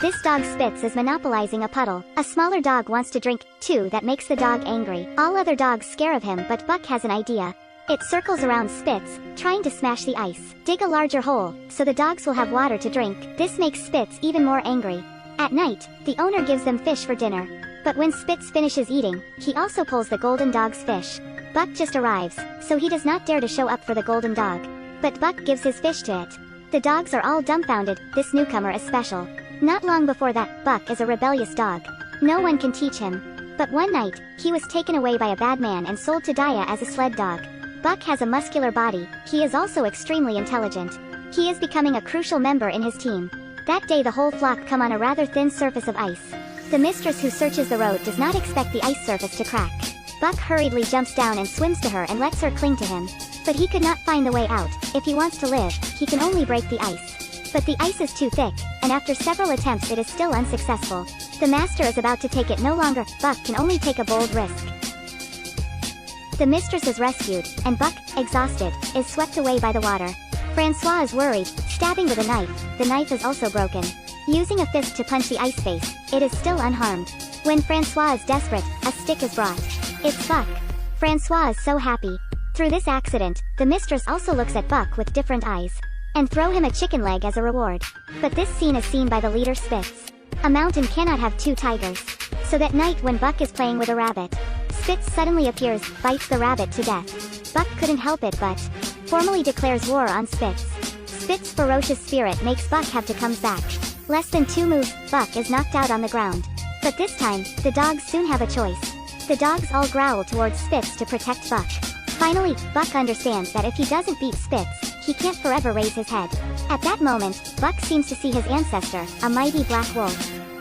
This dog Spitz is monopolizing a puddle. A smaller dog wants to drink, too. That makes the dog angry. All other dogs scare of him, but Buck has an idea. It circles around Spitz, trying to smash the ice. Dig a larger hole, so the dogs will have water to drink. This makes Spitz even more angry. At night, the owner gives them fish for dinner. But when Spitz finishes eating, he also pulls the golden dog's fish. Buck just arrives, so he does not dare to show up for the golden dog. But Buck gives his fish to it. The dogs are all dumbfounded. This newcomer is special. Not long before that, Buck is a rebellious dog. No one can teach him. But one night, he was taken away by a bad man and sold to Daya as a sled dog. Buck has a muscular body. He is also extremely intelligent. He is becoming a crucial member in his team. That day the whole flock come on a rather thin surface of ice. The mistress who searches the road does not expect the ice surface to crack. Buck hurriedly jumps down and swims to her and lets her cling to him. But he could not find the way out. If he wants to live, he can only break the ice. But the ice is too thick, and after several attempts it is still unsuccessful. The master is about to take it no longer. Buck can only take a bold risk. The mistress is rescued, and Buck, exhausted, is swept away by the water. Francois is worried, stabbing with a knife. The knife is also broken. Using a fist to punch the ice face, it is still unharmed. When Francois is desperate, a stick is brought. It's Buck. Francois is so happy. Through this accident, the mistress also looks at Buck with different eyes. And throw him a chicken leg as a reward. But this scene is seen by the leader Spitz. A mountain cannot have two tigers. So that night when Buck is playing with a rabbit, Spitz suddenly appears, bites the rabbit to death. Buck couldn't help it but formally declares war on Spitz. Spitz's ferocious spirit makes Buck have to come back. Less than 2 moves, Buck is knocked out on the ground. But this time, the dogs soon have a choice. The dogs all growl towards Spitz to protect Buck. Finally, Buck understands that if he doesn't beat Spitz, he can't forever raise his head. At that moment, Buck seems to see his ancestor, a mighty black wolf.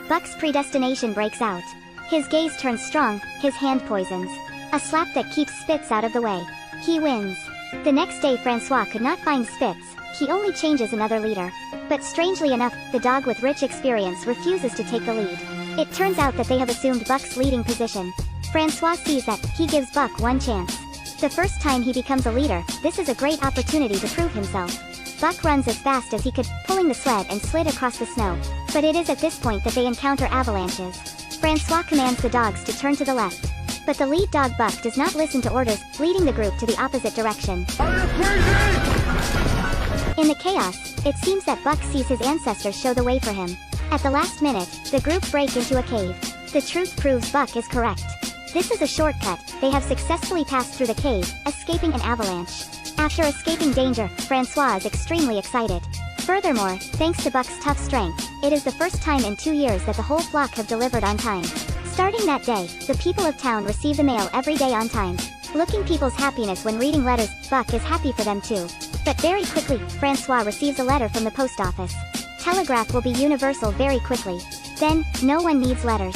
Buck's predestination breaks out. His gaze turns strong, his hand poisons. A slap that keeps Spitz out of the way. He wins. The next day Francois could not find Spitz. He only changes another leader. But strangely enough, the dog with rich experience refuses to take the lead. It turns out that they have assumed Buck's leading position. Francois sees that, he gives Buck one chance. The first time he becomes a leader, this is a great opportunity to prove himself. Buck runs as fast as he could, pulling the sled and slid across the snow. But it is at this point that they encounter avalanches. Francois commands the dogs to turn to the left. But the lead dog Buck does not listen to orders, leading the group to the opposite direction. Are you crazy? In the chaos, it seems that Buck sees his ancestors show the way for him. At the last minute, the group break into a cave. The truth proves Buck is correct. This is a shortcut. They have successfully passed through the cave, escaping an avalanche. After escaping danger, Francois is extremely excited. Furthermore, thanks to Buck's tough strength, it is the first time in 2 years that the whole flock have delivered on time. Starting that day, the people of town receive the mail every day on time. Looking people's happiness when reading letters, Buck is happy for them too. But very quickly, Francois receives a letter from the post office. Telegraph will be universal very quickly. Then, no one needs letters.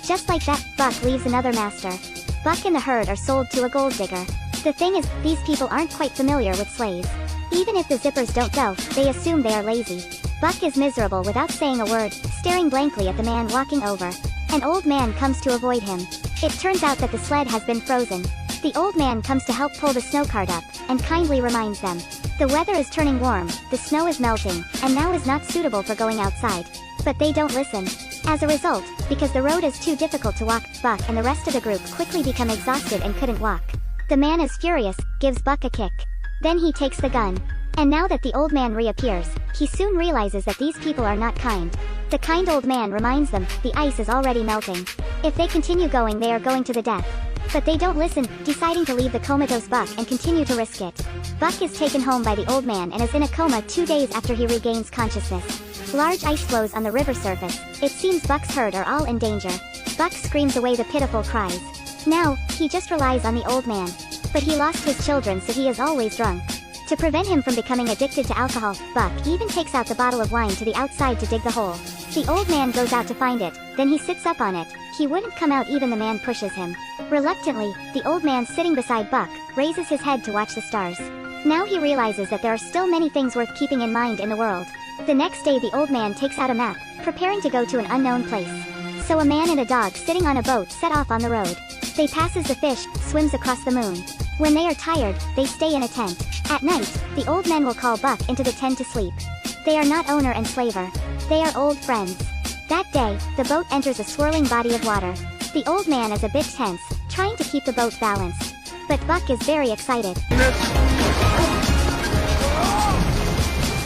Just like that, Buck leaves another master. Buck and the herd are sold to a gold digger. The thing is, these people aren't quite familiar with sleighs. Even if the zippers don't go, they assume they are lazy. Buck is miserable without saying a word, staring blankly at the man walking over. An old man comes to avoid him. It turns out that the sled has been frozen. The old man comes to help pull the snow cart up, and kindly reminds them. The weather is turning warm, the snow is melting, and now is not suitable for going outside. But they don't listen. As a result, because the road is too difficult to walk, Buck and the rest of the group quickly become exhausted and couldn't walk. The man is furious, gives Buck a kick. Then he takes the gun. And now that the old man reappears, he soon realizes that these people are not kind. The kind old man reminds them, the ice is already melting. If they continue going they are going to the death. But they don't listen, deciding to leave the comatose Buck and continue to risk it. Buck is taken home by the old man and is in a coma 2 days after he regains consciousness. Large ice flows on the river surface. It seems Buck's herd are all in danger. Buck screams away the pitiful cries. Now, he just relies on the old man. But he lost his children so he is always drunk. To prevent him from becoming addicted to alcohol, Buck even takes out the bottle of wine to the outside to dig the hole. The old man goes out to find it, then he sits up on it. He wouldn't come out even the man pushes him. Reluctantly, the old man sitting beside Buck, raises his head to watch the stars. Now he realizes that there are still many things worth keeping in mind in the world. The next day the old man takes out a map, preparing to go to an unknown place. So a man and a dog sitting on a boat set off on the road. They passes the fish, swims across the moon. When they are tired, they stay in a tent. At night, the old men will call Buck into the tent to sleep. They are not owner and slaver. They are old friends. That day, the boat enters a swirling body of water. The old man is a bit tense, trying to keep the boat balanced. But Buck is very excited.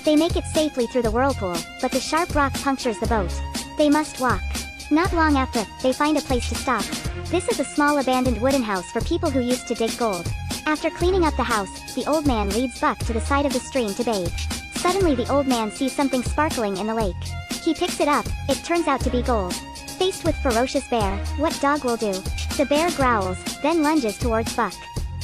They make it safely through the whirlpool, but the sharp rock punctures the boat. They must walk. Not long after, they find a place to stop. This is a small abandoned wooden house for people who used to dig gold. After cleaning up the house, the old man leads Buck to the side of the stream to bathe. Suddenly the old man sees something sparkling in the lake. He picks it up, it turns out to be gold. Faced with ferocious bear, what dog will do? The bear growls, then lunges towards Buck.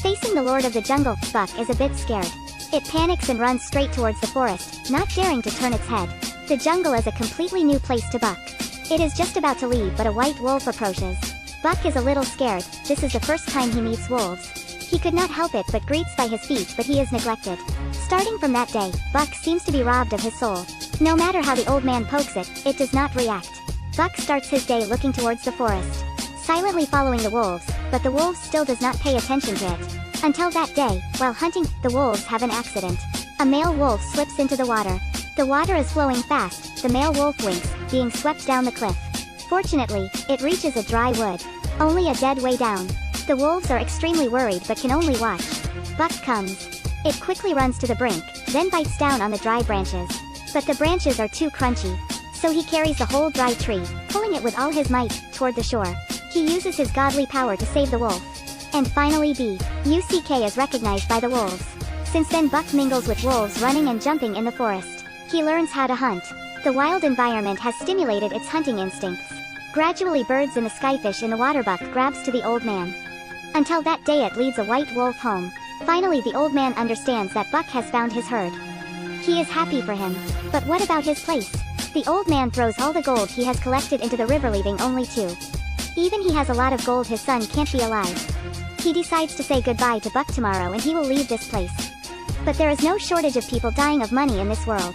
Facing the lord of the jungle, Buck is a bit scared. It panics and runs straight towards the forest, not daring to turn its head. The jungle is a completely new place to Buck. It is just about to leave, but a white wolf approaches. Buck is a little scared, this is the first time he meets wolves. He could not help it but greets by his feet, but he is neglected. Starting from that day, Buck seems to be robbed of his soul. No matter how the old man pokes it, it does not react. Buck starts his day looking towards the forest, silently following the wolves, but the wolves still does not pay attention to it. Until that day, while hunting, the wolves have an accident. A male wolf slips into the water. The water is flowing fast, the male wolf winks, being swept down the cliff. Fortunately, it reaches a dry wood. Only a dead way down. The wolves are extremely worried but can only watch. Buck comes. It quickly runs to the brink, then bites down on the dry branches. But the branches are too crunchy. So he carries the whole dry tree, pulling it with all his might, toward the shore. He uses his godly power to save the wolf. And finally Buck is recognized by the wolves. Since then Buck mingles with wolves running and jumping in the forest. He learns how to hunt. The wild environment has stimulated its hunting instincts. Gradually birds in the skyfish in the water Buck grabs to the old man. Until that day it leads a white wolf home. Finally the old man understands that Buck has found his herd. He is happy for him. But what about his place? The old man throws all the gold he has collected into the river, leaving only 2. Even he has a lot of gold, his son can't be alive. He decides to say goodbye to Buck tomorrow and he will leave this place. But there is no shortage of people dying of money in this world.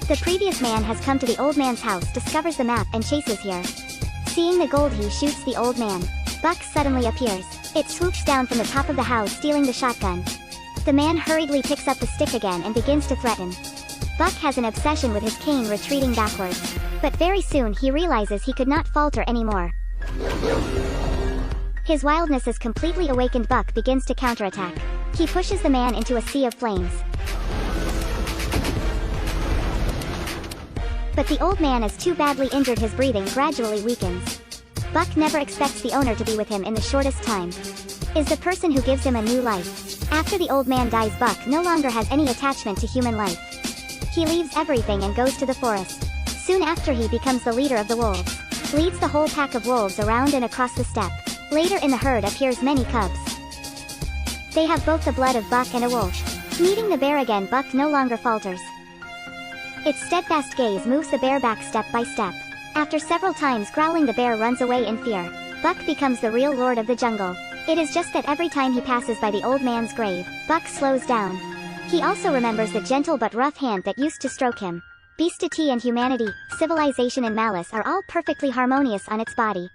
The previous man has come to the old man's house, discovers the map and chases here. Seeing the gold he shoots the old man. Buck suddenly appears. It swoops down from the top of the house, stealing the shotgun. The man hurriedly picks up the stick again and begins to threaten. Buck has an obsession with his cane, retreating backwards. But very soon he realizes he could not falter anymore. His wildness is completely awakened. Buck begins to counterattack. He pushes the man into a sea of flames. But the old man is too badly injured, his breathing gradually weakens. Buck never expects the owner to be with him in the shortest time. Is the person who gives him a new life. After the old man dies, Buck no longer has any attachment to human life. He leaves everything and goes to the forest. Soon after he becomes the leader of the wolves. Leads the whole pack of wolves around and across the steppe. Later in the herd appears many cubs. They have both the blood of Buck and a wolf. Meeting the bear again, Buck no longer falters. Its steadfast gaze moves the bear back step by step. After several times growling, the bear runs away in fear. Buck becomes the real lord of the jungle. It is just that every time he passes by the old man's grave, Buck slows down. He also remembers the gentle but rough hand that used to stroke him. Beastity and humanity, civilization and malice are all perfectly harmonious on its body.